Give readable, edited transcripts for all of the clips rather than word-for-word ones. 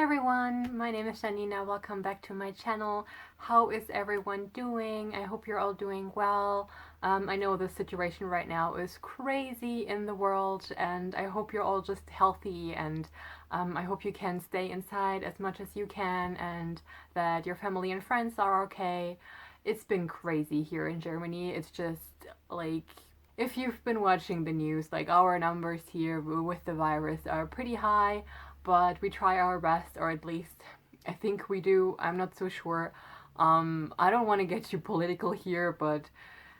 everyone, my name is Janina. Welcome back to my channel. How is everyone doing? I hope you're all doing well. I know the situation right now is crazy in the world, and I hope you're all just healthy, and I hope you can stay inside as much as you can and that your family and friends are okay. It's been crazy here in Germany. It's just like, if you've been watching the news, like our numbers here with the virus are pretty high, but we try our best, or at least I think we do. I'm not so sure. I don't want to get too political here, but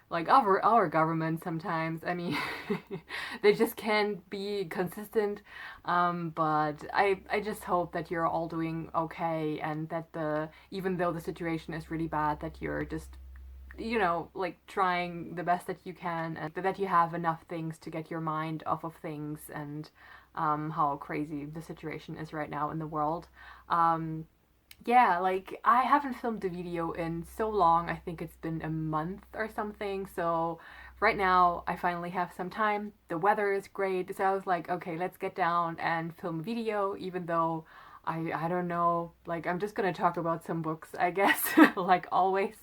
like our government sometimes, I mean, they just can't be consistent. But I just hope that you're all doing okay, and that even though the situation is really bad, that you're just like trying the best that you can, and that you have enough things to get your mind off of things and how crazy the situation is right now in the world. Yeah, like I haven't filmed a video in so long. I think it's been a month or something. So right now I finally have some time. The weather is great. So I was like, okay, let's get down and film a video, even though I don't know, like I'm just gonna talk about some books, I guess, like always.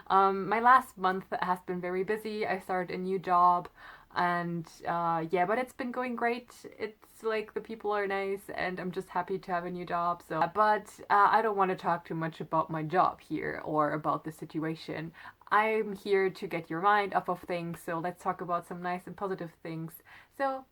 My last month has been very busy. I started a new job, and yeah, but it's been going great. It's like the people are nice, and I'm just happy to have a new job. So but I don't want to talk too much about my job here or about the situation. I'm here to get your mind off of things, so let's talk about some nice and positive things. So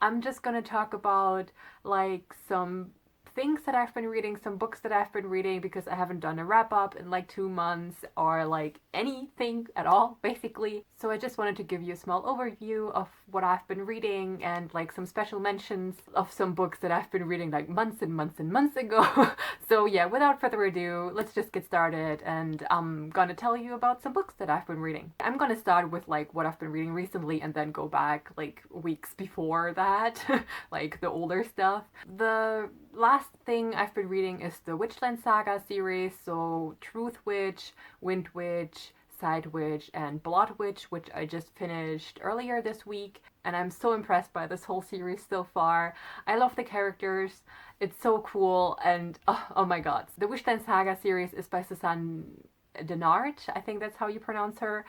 I'm just gonna talk about like some things that I've been reading, some books that I've been reading, because I haven't done a wrap up in like 2 months or like anything at all, basically. So I just wanted to give you a small overview of what I've been reading, and like some special mentions of some books that I've been reading like months and months and months ago. So yeah, without further ado, let's just get started, and I'm gonna tell you about some books that I've been reading. I'm gonna start with like what I've been reading recently, and then go back like weeks before that, like the older stuff. The last thing I've been reading is the Witchling Saga series, so Truth Witch, Wind Witch, Side Witch, and Blood Witch, which I just finished earlier this week, and I'm so impressed by this whole series so far. I love the characters, it's so cool, and oh my god. The Witchling Saga series is by Susanne Denard, I think that's how you pronounce her.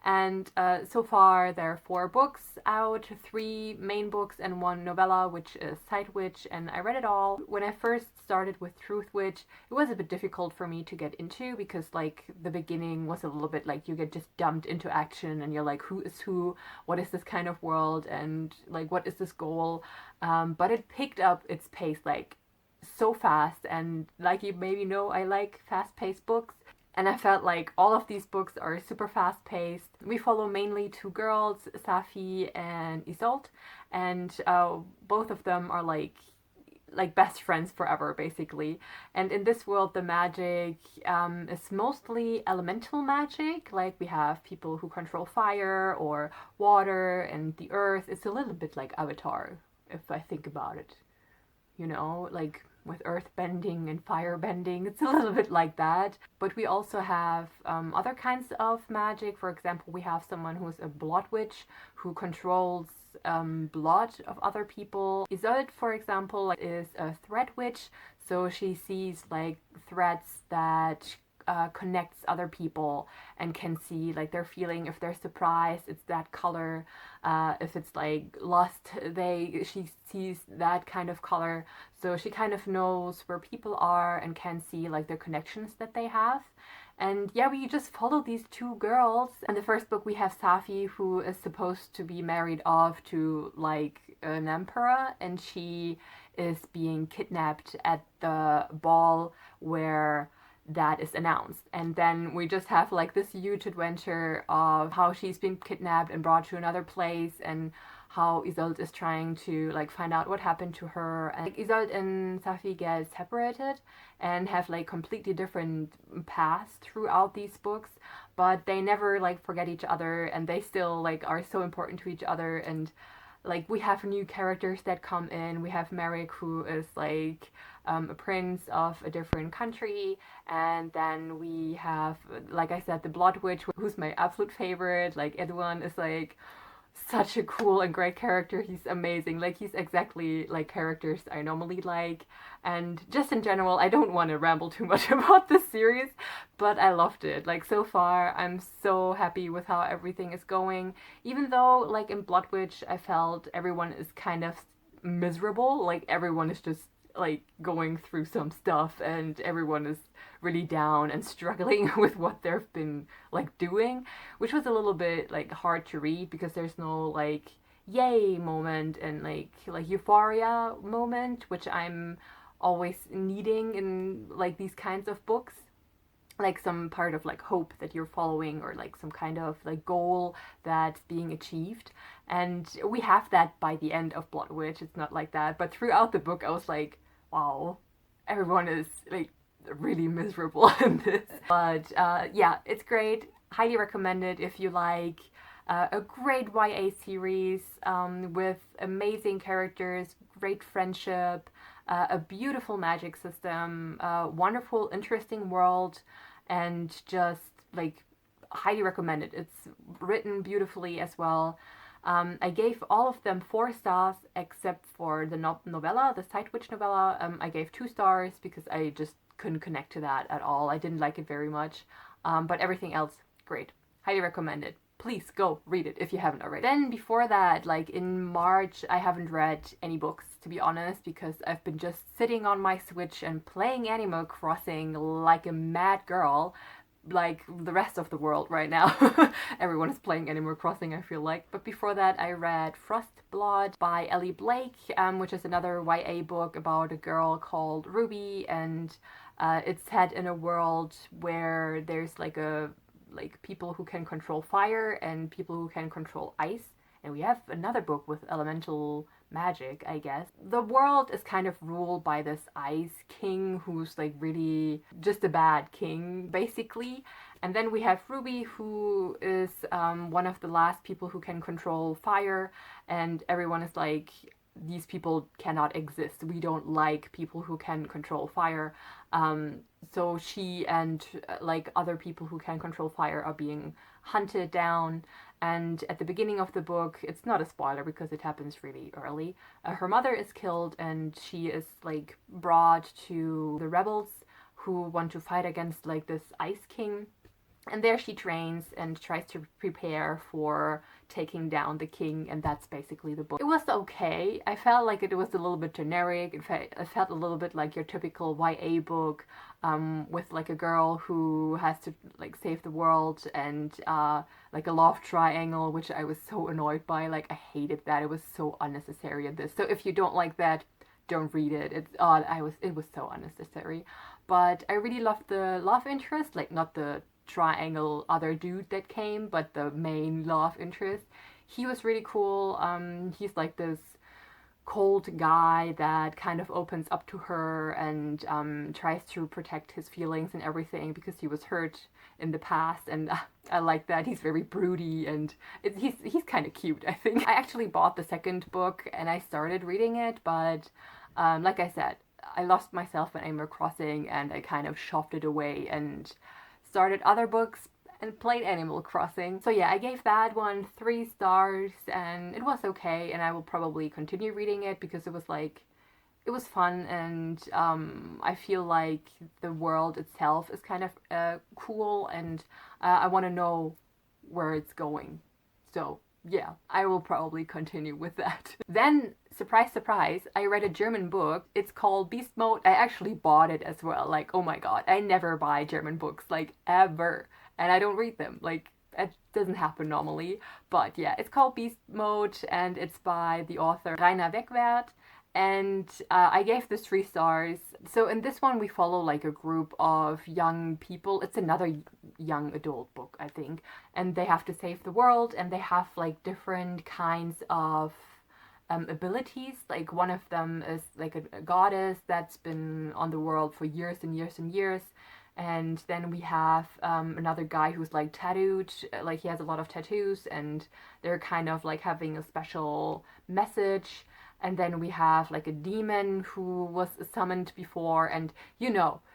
And so far there are 4 books out, 3 main books and 1 novella, which is Side Witch, and I read it all. When I first started with Truth Witch, it was a bit difficult for me to get into, because like the beginning was a little bit like you get just dumped into action, and you're like, who is who, what is this kind of world, and like what is this goal. But it picked up its pace like so fast, and like you maybe know, I like fast-paced books. And I felt like all of these books are super fast paced. We follow mainly 2 girls, Safi and Isolde, and both of them are like best friends forever, basically. And in this world, the magic is mostly elemental magic. Like we have people who control fire or water and the earth. It's a little bit like Avatar, if I think about it. You know, like with earth bending and fire bending. It's a little bit like that. But we also have other kinds of magic. For example, we have someone who's a blood witch who controls blood of other people. Isolde, for example, is a thread witch. So she sees like threads that connects other people and can see like their feeling. If they're surprised, it's that color. If it's like lust, she sees that kind of color. So she kind of knows where people are and can see like the connections that they have. And yeah, we just follow these 2 girls. In the first book we have Safi, who is supposed to be married off to like an emperor, and she is being kidnapped at the ball where that is announced. And then we just have like this huge adventure of how she's been kidnapped and brought to another place, and how Isolde is trying to like find out what happened to her. And like, Isolde and Safi get separated and have like completely different paths throughout these books, but they never like forget each other, and they still like are so important to each other. And like we have new characters that come in. We have Merrick, who is like a prince of a different country, and then we have, like I said, the Blood Witch, who's my absolute favorite. Like everyone is like such a cool and great character. He's amazing. Like, he's exactly like characters I normally like. And just in general, I don't want to ramble too much about this series, but I loved it. Like, so far, I'm so happy with how everything is going. Even though, like, in Blood Witch, I felt everyone is kind of miserable. Like, everyone is just like going through some stuff and everyone is really down and struggling with what they've been like doing, which was a little bit like hard to read because there's no like yay moment and like euphoria moment, which I'm always needing in like these kinds of books, like some part of like hope that you're following or like some kind of like goal that's being achieved. And we have that by the end of Blood Witch. It's not like that, but throughout the book I was like, wow, everyone is like really miserable in this. But yeah, it's great. Highly recommend it if you like a great YA series with amazing characters, great friendship, a beautiful magic system, wonderful, interesting world, and just like highly recommend it. It's written beautifully as well. I gave all of them 4 stars except for the novella, the Side Witch novella. I gave 2 stars because I just couldn't connect to that at all. I didn't like it very much. But everything else, great. Highly recommend it. Please go read it if you haven't already. Then before that, like in March, I haven't read any books, to be honest, because I've been just sitting on my Switch and playing Animal Crossing like a mad girl, like the rest of the world right now. Everyone is playing Animal Crossing, I feel like. But before that, I read Frostblood by Ellie Blake, which is another YA book about a girl called Ruby, and it's set in a world where there's like people who can control fire and people who can control ice. And we have another book with elemental magic, I guess. The world is kind of ruled by this ice king who's like really just a bad king, basically. And then we have Ruby, who is one of the last people who can control fire, and everyone is like, these people cannot exist. We don't like people who can control fire. So she and like other people who can control fire are being hunted down. And at the beginning of the book, it's not a spoiler because it happens really early. Her mother is killed, and she is like brought to the rebels who want to fight against like this ice king. And there she trains and tries to prepare for taking down the king, and that's basically the book. It was okay. I felt like it was a little bit generic. It felt a little bit like your typical YA book, with like a girl who has to like save the world and like a love triangle, which I was so annoyed by. Like, I hated that. It was so unnecessary in this. So if you don't like that, don't read it. It was so unnecessary. But I really loved the love interest, like not the triangle other dude that came, but the main love interest. He was really cool. He's like this cold guy that kind of opens up to her and tries to protect his feelings and everything because he was hurt in the past, and I like that. He's very broody, and he's kind of cute, I think. I actually bought the second book and I started reading it, but like I said, I lost myself in Animal Crossing and I kind of shoved it away and started other books and played Animal Crossing. So yeah, I gave that one 3 stars and it was okay, and I will probably continue reading it because it was like, it was fun, and I feel like the world itself is kind of cool, and I want to know where it's going. So yeah, I will probably continue with that. Then, surprise, surprise, I read a German book. It's called Beast Mode. I actually bought it as well. Like, oh my god, I never buy German books, like, ever. And I don't read them. Like, it doesn't happen normally. But yeah, it's called Beast Mode, and it's by the author Rainer Wegwert. And I gave this 3 stars. So in this one, we follow like a group of young people. It's another young adult book, I think. And they have to save the world, and they have like different kinds of abilities. Like, one of them is like a goddess that's been on the world for years and years and years. And then we have another guy who's like tattooed, like he has a lot of tattoos, and they're kind of like having a special message. And then we have like a demon who was summoned before, and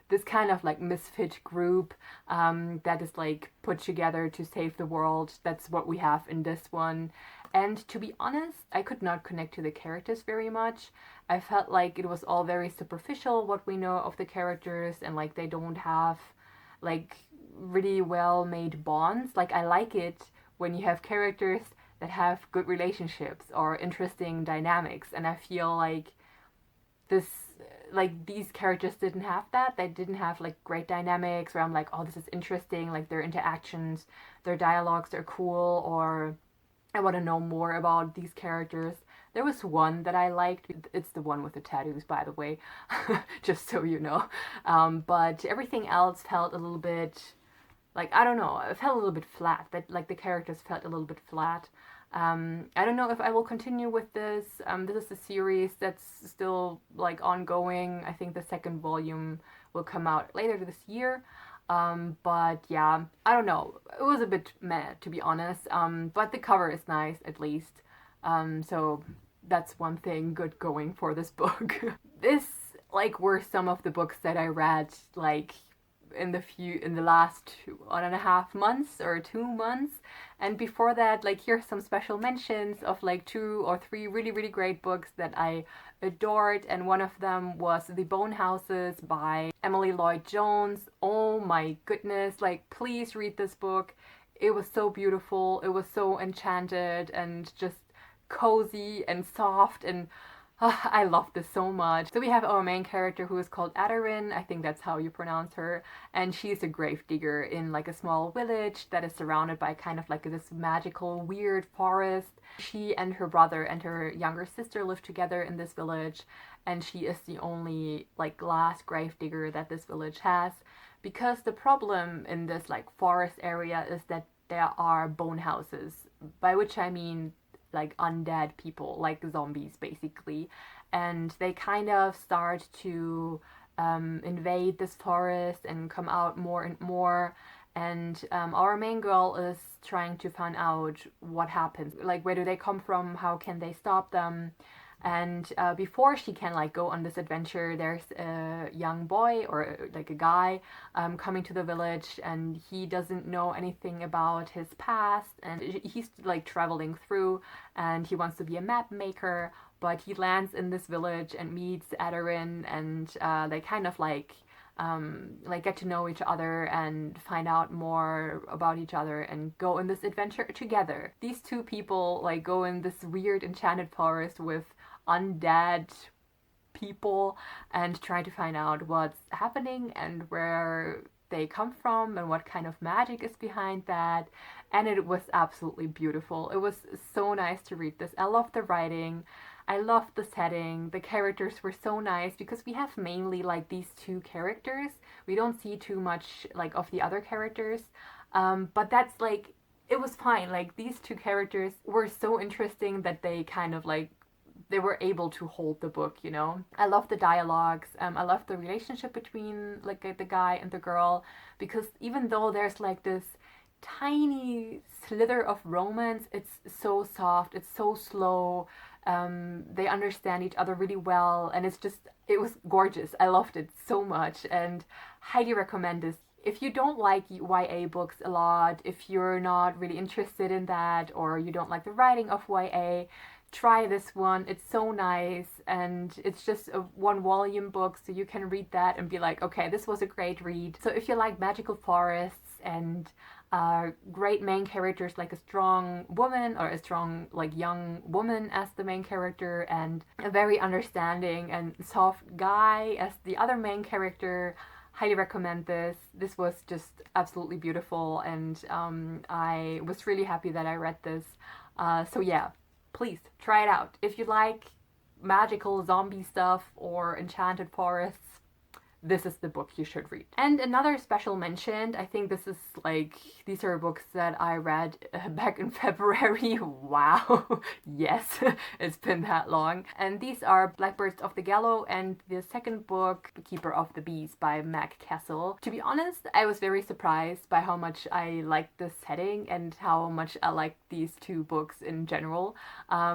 this kind of like misfit group that is like put together to save the world. That's what we have in this one. And to be honest, I could not connect to the characters very much. I felt like it was all very superficial what we know of the characters, and like they don't have like really well made bonds. Like I like it when you have characters that have good relationships or interesting dynamics, and I feel this like these characters didn't have that. They didn't have like great dynamics where I'm like, oh, this is interesting, like their interactions, their dialogues are cool, or I want to know more about these characters. There was one that I liked. It's the one with the tattoos, by the way, just so you know. But everything else felt a little bit like, I don't know, it felt a little bit flat. That like the characters felt a little bit flat. I don't know if I will continue with this. This is a series that's still like ongoing. I think the second volume will come out later this year. But yeah, I don't know. It was a bit meh, to be honest. But the cover is nice, at least. So that's one thing good going for this book. This like were some of the books that I read like in the last 1.5 months or 2 months. And before that, like here's some special mentions of like 2 or 3 really really great books that I adored, and one of them was The Bone Houses by Emily Lloyd Jones. Oh my goodness, like please read this book. It was so beautiful, it was so enchanted and just cozy and soft, and I love this so much. So we have our main character who is called Adarin, I think that's how you pronounce her, and she's a grave digger in like a small village that is surrounded by kind of like this magical weird forest. She and her brother and her younger sister live together in this village, and she is the only like last grave digger that this village has, because the problem in this like forest area is that there are bone houses, by which I mean like undead people, like zombies basically, and they kind of start to invade this forest and come out more and more. And our main girl is trying to find out what happens, like where do they come from, how can they stop them. And before she can like go on this adventure, there's a young boy or like a guy coming to the village, and he doesn't know anything about his past, and he's like traveling through, and he wants to be a map maker. But he lands in this village and meets Adarin, and they kind of like get to know each other and find out more about each other and go in this adventure together. These two people like go in this weird enchanted forest with undead people and try to find out what's happening and where they come from and what kind of magic is behind that. And it was absolutely beautiful. It was so nice to read this. I love the writing. I love the setting. The characters were so nice because we have mainly like these 2 characters. We don't see too much like of the other characters. But that's like, it was fine. Like these 2 characters were so interesting that they kind of like they were able to hold the book, you know. I love the dialogues. I love the relationship between like the guy and the girl, because even though there's like this tiny slither of romance, it's so soft, it's so slow. They understand each other really well, and it was gorgeous. I loved it so much and highly recommend this. If you don't like YA books a lot, if you're not really interested in that, or you don't like the writing of YA, try this one. It's so nice, and it's just a 1 volume book, so you can read that and be like, okay, this was a great read. So if you like magical forests and great main characters, like a strong woman or a strong like young woman as the main character, and a very understanding and soft guy as the other main character, highly recommend this. This was just absolutely beautiful, and I was really happy that I read this. So yeah, please try it out. If you like magical zombie stuff or enchanted forests, this is the book you should read. And another special mention, I think this is like, these are books that I read back in February. Wow, yes, it's been that long. And these are Blackbirds of the Gallow and the second book, Keeper of the Bees by Meg Cassell. To be honest, I was very surprised by how much I liked this setting and how much I liked these 2 books in general,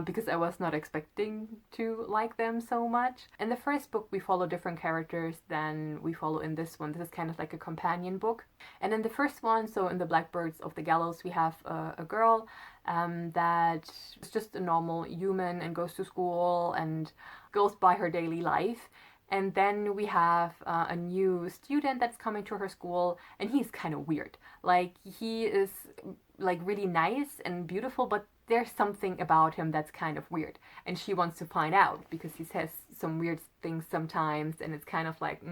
because I was not expecting to like them so much. In the first book, we follow different characters than one we follow in this one. This is kind of like a companion book. And in the first one, so in the Blackbirds of the Gallows, we have a girl that is just a normal human and goes to school and goes by her daily life. And then we have a new student that's coming to her school, and he's kind of weird. Like, he is like really nice and beautiful, but there's something about him that's kind of weird. And she wants to find out because he says some weird things sometimes, and it's kind of like,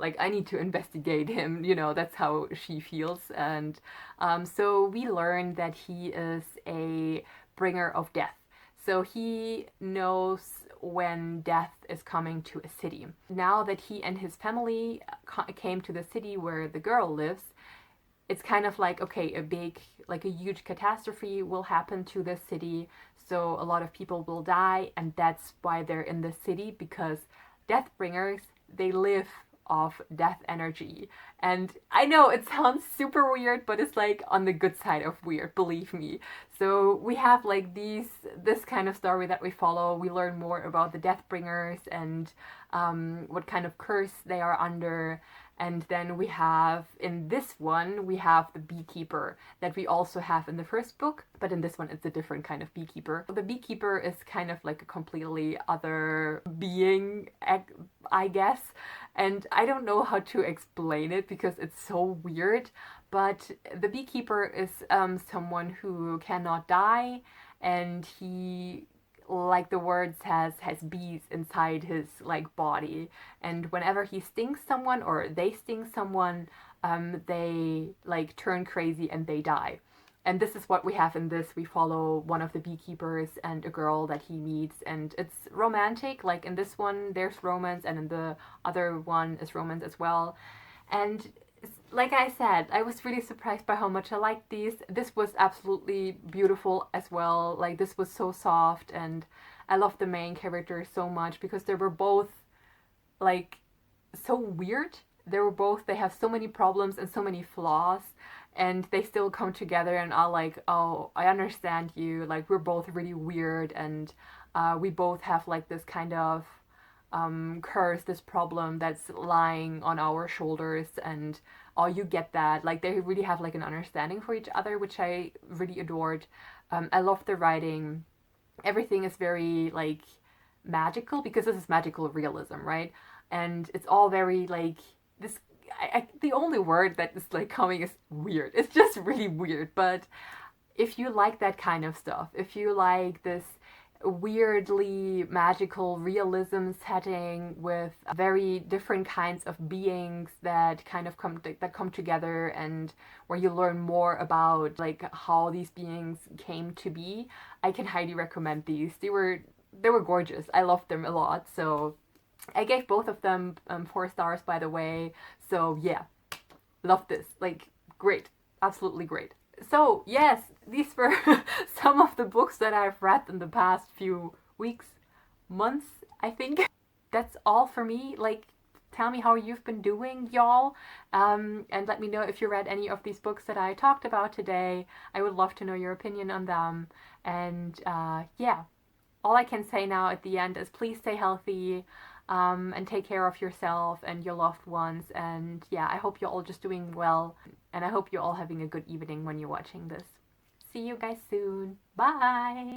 like I need to investigate him, you know, that's how she feels. And so we learn that he is a bringer of death. So he knows when death is coming to a city. Now that he and his family came to the city where the girl lives, it's kind of like, okay, a huge catastrophe will happen to this city. So a lot of people will die, and that's why they're in the city, because Deathbringers, they live off death energy. And I know it sounds super weird, but it's like on the good side of weird, believe me. So we have like this kind of story that we follow. We learn more about the Deathbringers and what kind of curse they are under. And then we have, in this one, we have the beekeeper that we also have in the first book, but in this one it's a different kind of beekeeper. The beekeeper is kind of like a completely other being, I guess, and I don't know how to explain it because it's so weird, but the beekeeper is someone who cannot die, and he, like the words, has bees inside his like body, and whenever he stings someone or they sting someone, they like turn crazy and they die. And this is what we have in this. We follow one of the beekeepers and a girl that he meets, and it's romantic. Like in this one there's romance, and in the other one is romance as well. And like I said, I was really surprised by how much I liked these. This was absolutely beautiful as well. Like, this was so soft, and I loved the main characters so much because they were both like so weird. They have so many problems and so many flaws, and they still come together and are like, oh, I understand you. Like, we're both really weird, and we both have like this kind of curse, this problem that's lying on our shoulders, and oh, you get that. Like, they really have like an understanding for each other, which I really adored. I love the writing. Everything is very like magical because this is magical realism, right? And it's all very like this. The only word that is like coming is weird. It's just really weird. But if you like that kind of stuff, if you like this weirdly magical realism setting with very different kinds of beings that kind of come together, and where you learn more about like how these beings came to be, I can highly recommend these. They were gorgeous. I loved them a lot. So I gave both of them 4 stars, by the way. So yeah, love this. Like, great, absolutely great. So yes, these were some of the books that I've read in the past few weeks, months, I think. That's all for me. Like, tell me how you've been doing, y'all, and let me know if you read any of these books that I talked about today. I would love to know your opinion on them. And yeah, all I can say now at the end is please stay healthy, and take care of yourself and your loved ones. And yeah, I hope you're all just doing well. And I hope you're all having a good evening when you're watching this. See you guys soon. Bye!